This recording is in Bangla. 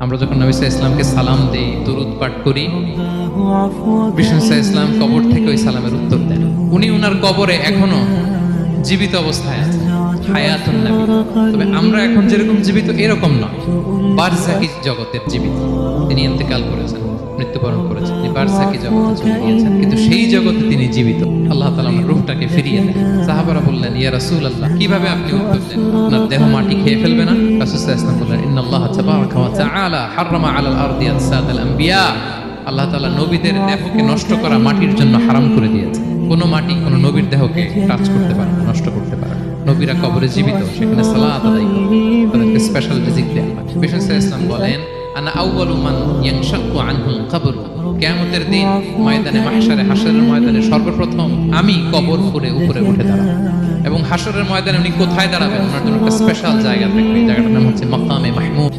আমরা যখন নবী সাল্লাল্লাহু আলাইহি ওয়াসাল্লামকে সালাম দেই, দরুদ পাঠ করি, বিষ্ণু সাল্লাল্লাহু আলাইহি ওয়াসাল্লাম কবর থেকে ওই সালামের উত্তর দেন। উনি ওনার কবরে এখনো জীবিত অবস্থায় আছেন, হায়াতুন নবী। তবে আমরা এখন যেরকম জীবিত এরকম নয়, বারজাকি জগতের জীবিত। তিনি ইন্তেকাল করেছেন, মৃত্যুবরণ করেছেন, তিনি বারজাকি জগতে চলে গিয়েছেন, কিন্তু সেই জগতে তিনি জীবিত। আল্লাহ তাআলা ওনার রূহটাকে ফিরিয়ে দেন। সাহাবারা বললেন, ইয়া রাসূলুল্লাহ, কিভাবে আপনি উত্তর দেন? আপনার দেহ মাটি খেয়ে ফেলবে না? রাসূল সাল্লাল্লাহু আলাইহি ওয়াসাল্লাম বললেন, ইন্নাল্লাহ তাবারাকা ওয়া তাআলা হাররামা আলাল আরদি আজসাদাল আম্বিয়া। আল্লাহ তাআলা নবীদের দেহকে নষ্ট করা মাটির জন্য হারাম করে দিয়েছে। কোনো মাটি কোনো নবীর দেহকে টাচ করতে পারে না, নষ্ট করতে পারে না। নবীরা কবরে জীবিত, সেখানে সালাত আদায় করে, তাদেরকে স্পেশাল রিজিক দেওয়া হয়। বিষ্ণু সাল্লাল্লাহু আলাইহি ওয়াসাল্লাম বলেন, আনা আউয়ালু মান ইয়ানশাক্কু আনহুল কবর। কিয়ামতের দিন ময়দানে মাহশারে, হাশরের ময়দানে সর্বপ্রথম আমি কবর ফুঁড়ে উপরে উঠে দাঁড়াবো। এবং হাশরের ময়দানে উনি কোথায় দাঁড়াবেন? ওনার জন্য একটা স্পেশাল জায়গা থাকবে। জায়গাটার নাম হচ্ছে মাকামে মাহমুদ।